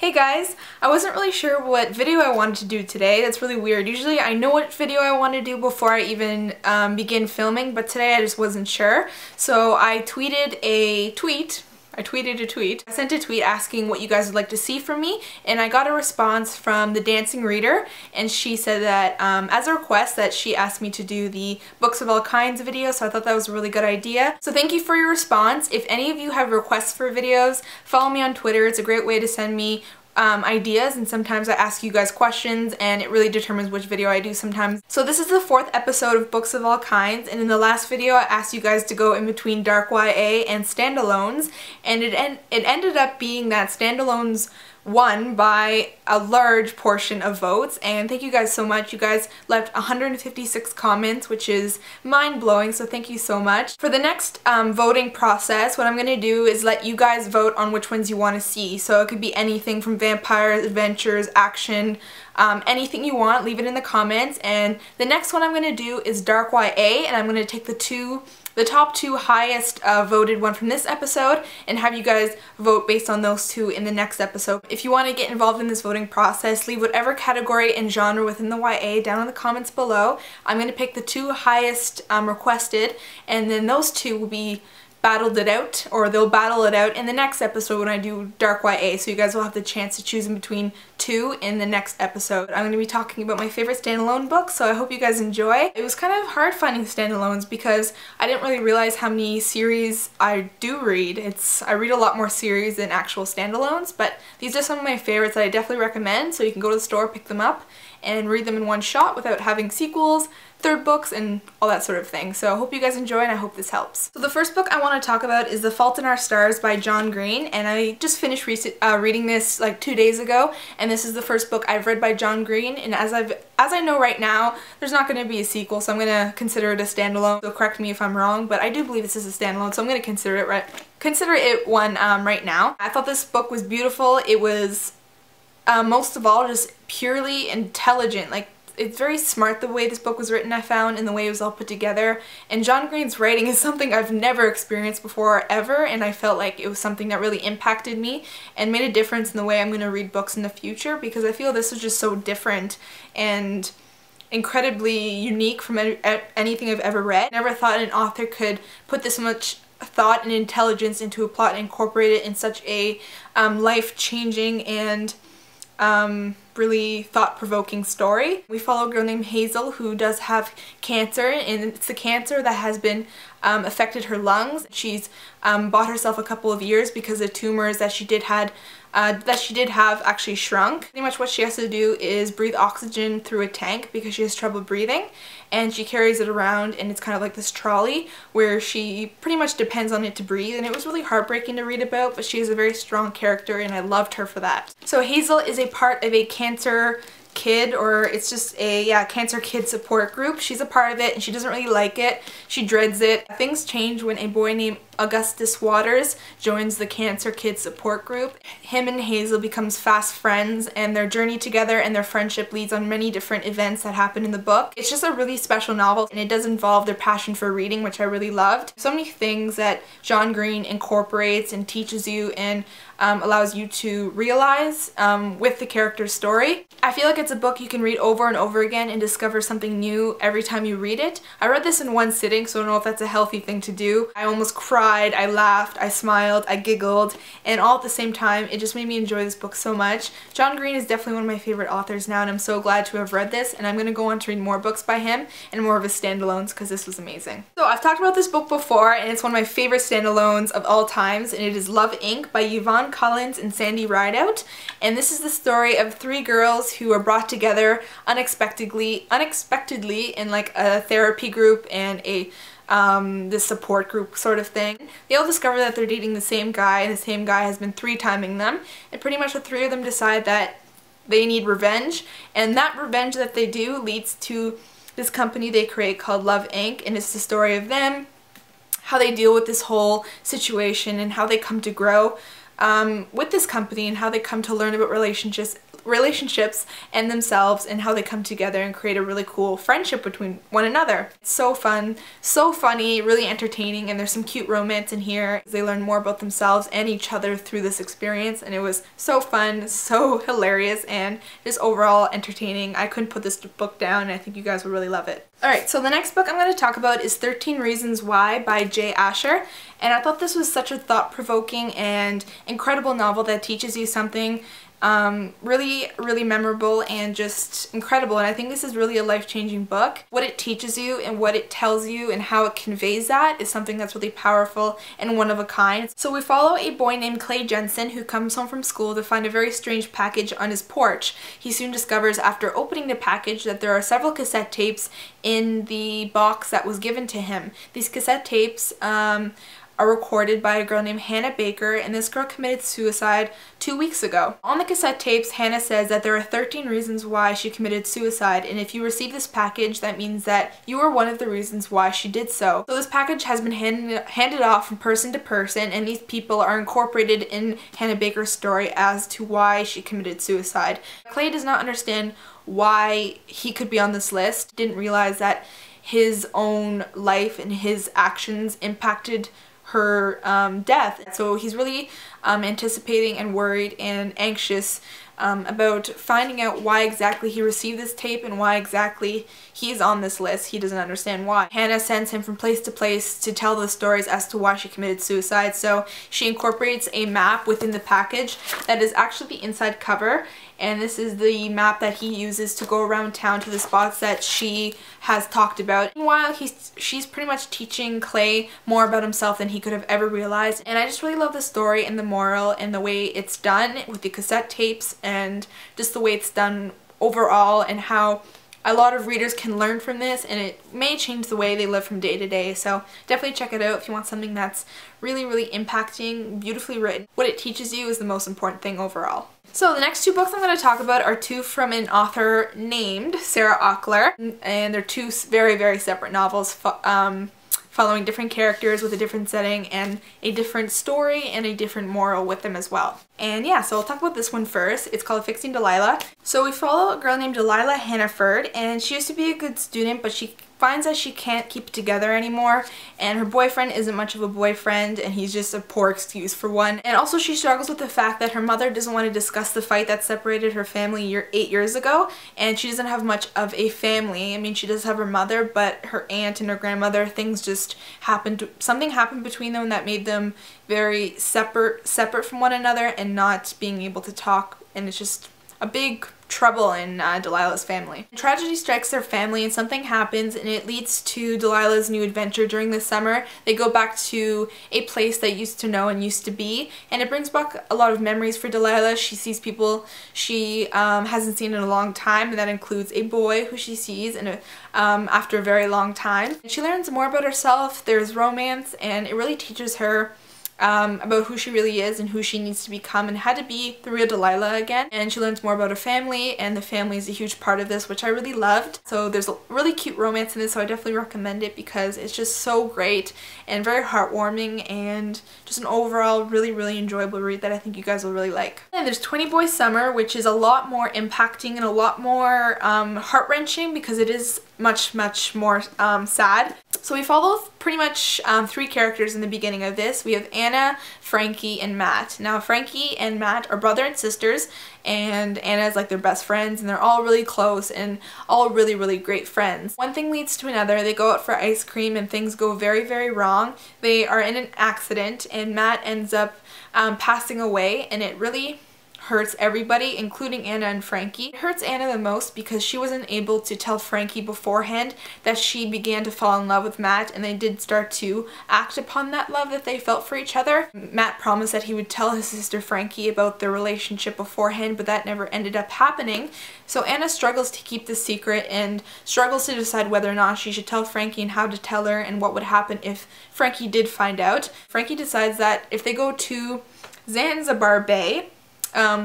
Hey guys, I wasn't really sure what video I wanted to do today. That's really weird. Usually I know what video I want to do before I even begin filming, but today I just wasn't sure. So I tweeted a tweet. I sent a tweet asking what you guys would like to see from me, and I got a response from the Dancing Reader, and she said that as a request that she asked me to do the Books of All Kinds video, so I thought that was a really good idea. So thank you for your response. If any of you have requests for videos, follow me on Twitter. It's a great way to send me ideas, and sometimes I ask you guys questions and it really determines which video I do sometimes. So this is the 4th episode of Books of All Kinds, and in the last video I asked you guys to go in between dark YA and standalones, and it ended up being that standalones won by a large portion of votes, and thank you guys so much. You guys left 156 comments, which is mind-blowing, so thank you so much. For the next voting process, what I'm going to do is let you guys vote on which ones you want to see. So it could be anything from vampires, adventures, action, anything you want, leave it in the comments. And the next one I'm going to do is dark YA, and I'm going to take the top two highest voted one from this episode and have you guys vote based on those two in the next episode. If you want to get involved in this voting process, leave whatever category and genre within the YA down in the comments below. I'm going to pick the two highest requested, and then those two will be battled it out, or they'll battle it out in the next episode when I do dark YA, so you guys will have the chance to choose in between two in the next episode. I'm going to be talking about my favorite standalone books, so I hope you guys enjoy. It was kind of hard finding standalones because I didn't really realize how many series I do read. I read a lot more series than actual standalones, but these are some of my favorites that I definitely recommend, so you can go to the store, pick them up, and read them in one shot without having sequels, third books, and all that sort of thing. So I hope you guys enjoy, and I hope this helps. So the first book I want to talk about is The Fault in Our Stars by John Green, and I just finished reading this like 2 days ago, and this is the first book I've read by John Green, and as I know right now, there's not going to be a sequel, so I'm going to consider it a standalone. So correct me if I'm wrong, but I do believe this is a standalone, so I'm going to consider it one right now. I thought this book was beautiful. It was most of all just purely intelligent. Like, it's very smart the way this book was written, I found, and the way it was all put together. And John Green's writing is something I've never experienced before ever, and I felt like it was something that really impacted me and made a difference in the way I'm going to read books in the future, because I feel this is just so different and incredibly unique from anything I've ever read. Never thought an author could put this much thought and intelligence into a plot and incorporate it in such a life-changing and really thought-provoking story. We follow a girl named Hazel who does have cancer, and it's the cancer that has been affected her lungs. She's bought herself a couple of years because the tumors that she did have actually shrunk. Pretty much what she has to do is breathe oxygen through a tank because she has trouble breathing, and she carries it around, and it's kind of like this trolley where she pretty much depends on it to breathe, and it was really heartbreaking to read about, but she is a very strong character and I loved her for that. So Hazel is a part of a cancer kid, or it's just a cancer kid support group. She's a part of it and she doesn't really like it. She dreads it. Things change when a boy named Augustus Waters joins the cancer kid support group. Him and Hazel becomes fast friends, and their journey together and their friendship leads on many different events that happen in the book. It's just a really special novel, and it does involve their passion for reading, which I really loved. So many things that John Green incorporates and teaches you and allows you to realize with the character's story. I feel like it's a book you can read over and over again and discover something new every time you read it. I read this in one sitting, so I don't know if that's a healthy thing to do. I almost cried, I laughed, I smiled, I giggled, and all at the same time. It just made me enjoy this book so much. John Green is definitely one of my favorite authors now, and I'm so glad to have read this, and I'm going to go on to read more books by him and more of his standalones because this was amazing. So I've talked about this book before, and it's one of my favorite standalones of all times, and it is Love, Inc. by Yvonne Collins and Sandy Rideout, and this is the story of 3 girls who are brought together unexpectedly in like a therapy group and this support group sort of thing. They all discover that they're dating the same guy, and the same guy has been 3-timing them, and pretty much the 3 of them decide that they need revenge, and that revenge that they do leads to this company they create called Love, Inc., and it's the story of them, how they deal with this whole situation, and how they come to grow with this company, and how they come to learn about relationships relationships and themselves and how they come together and create a really cool friendship between one another. It's so fun, so funny, really entertaining, and there's some cute romance in here. They learn more about themselves and each other through this experience, and it was so fun, so hilarious, and just overall entertaining. I couldn't put this book down, and I think you guys will really love it. Alright, so the next book I'm going to talk about is 13 Reasons Why by J. Asher, and I thought this was such a thought-provoking and incredible novel that teaches you something really memorable and just incredible, and I think this is really a life-changing book. What it teaches you and what it tells you and how it conveys that is something that's really powerful and one of a kind. So we follow a boy named Clay Jensen who comes home from school to find a very strange package on his porch. He soon discovers after opening the package that there are several cassette tapes in the box that was given to him. These cassette tapes are recorded by a girl named Hannah Baker, and this girl committed suicide 2 weeks ago. On the cassette tapes, Hannah says that there are 13 reasons why she committed suicide, and if you receive this package, that means that you are one of the reasons why she did so. So this package has been handed off from person to person, and these people are incorporated in Hannah Baker's story as to why she committed suicide. Clay does not understand why he could be on this list, didn't realize that his own life and his actions impacted her death. So he's really anticipating and worried and anxious about finding out why exactly he received this tape and why exactly he's on this list. He doesn't understand why. Hannah sends him from place to place to tell the stories as to why she committed suicide, so she incorporates a map within the package that is actually the inside cover, and this is the map that he uses to go around town to the spots that she has talked about. Meanwhile, she's pretty much teaching Clay more about himself than he could have ever realized, and I just really love the story and the moral and the way it's done with the cassette tapes and just the way it's done overall, and how a lot of readers can learn from this, and it may change the way they live from day to day. So definitely check it out if you want something that's really impacting, beautifully written. What it teaches you is the most important thing overall. So the next two books I'm going to talk about are two from an author named Sarah Ockler, and they're two very separate novels following different characters with a different setting and a different story and a different moral with them as well. And yeah, so I'll talk about this one first. It's called Fixing Delilah. So we follow a girl named Delilah Hannaford, and she used to be a good student, but she finds that she can't keep it together anymore, and her boyfriend isn't much of a boyfriend, and he's just a poor excuse for one. And also she struggles with the fact that her mother doesn't want to discuss the fight that separated her family 8 years ago, and she doesn't have much of a family. I mean, she does have her mother, but her aunt and her grandmother, things just happened, something happened between them that made them very separate from one another and not being able to talk, and it's just a big trouble in Delilah's family. Tragedy strikes their family and something happens, and it leads to Delilah's new adventure during the summer. They go back to a place they used to know and used to be, and it brings back a lot of memories for Delilah. She sees people she hasn't seen in a long time, and that includes a boy who she sees after a very long time. And she learns more about herself, there's romance, and it really teaches her about who she really is and who she needs to become and how to be the real Delilah again. And she learns more about her family, and the family is a huge part of this, which I really loved. So there's a really cute romance in this, so I definitely recommend it because it's just so great and very heartwarming and just an overall really enjoyable read that I think you guys will really like. And there's 20 Boy Summer, which is a lot more impacting and a lot more heart-wrenching because it is much more sad. So we follow pretty much 3 characters in the beginning of this. We have Anna, Frankie, and Matt. Now Frankie and Matt are brother and sisters, and Anna is like their best friends, and they're all really close and all really great friends. One thing leads to another. They go out for ice cream and things go very wrong. They are in an accident and Matt ends up passing away, and it really hurts everybody, including Anna and Frankie. It hurts Anna the most because she wasn't able to tell Frankie beforehand that she began to fall in love with Matt, and they did start to act upon that love that they felt for each other. Matt promised that he would tell his sister Frankie about their relationship beforehand, but that never ended up happening. So Anna struggles to keep this secret and struggles to decide whether or not she should tell Frankie and how to tell her and what would happen if Frankie did find out. Frankie decides that if they go to Zanzibar Bay,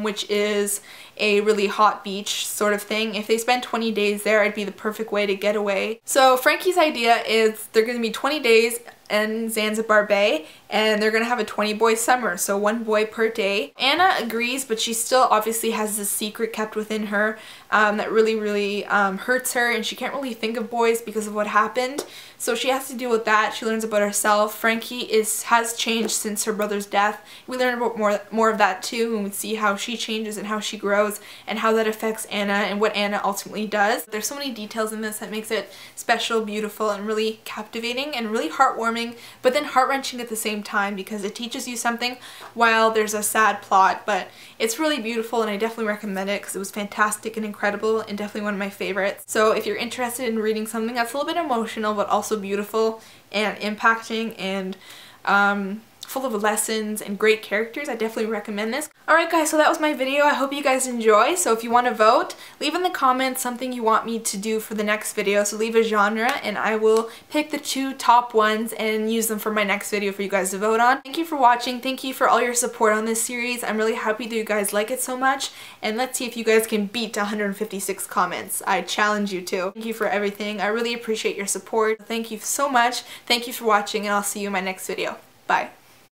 which is a really hot beach sort of thing, if they spend 20 days there, it'd be the perfect way to get away. So Frankie's idea is they're going to be 20 days in Zanzibar Bay, and they're gonna have a 20-boy summer, so 1 boy per day. Anna agrees, but she still obviously has this secret kept within her that really hurts her, and she can't really think of boys because of what happened. So she has to deal with that. She learns about herself. Frankie has changed since her brother's death. We learn about more of that too, and we see how she changes and how she grows and how that affects Anna and what Anna ultimately does. There's so many details in this that makes it special, beautiful, and really captivating and really heartwarming, but then heart-wrenching at the same time because it teaches you something while there's a sad plot. But it's really beautiful, and I definitely recommend it because it was fantastic and incredible and definitely one of my favorites. So if you're interested in reading something that's a little bit emotional but also beautiful and impacting and full of lessons and great characters, I definitely recommend this. Alright guys, so that was my video. I hope you guys enjoy. So if you want to vote, leave in the comments something you want me to do for the next video. So leave a genre and I will pick the 2 top ones and use them for my next video for you guys to vote on. Thank you for watching. Thank you for all your support on this series. I'm really happy that you guys like it so much, and let's see if you guys can beat 156 comments. I challenge you to. Thank you for everything. I really appreciate your support. Thank you so much. Thank you for watching, and I'll see you in my next video. Bye.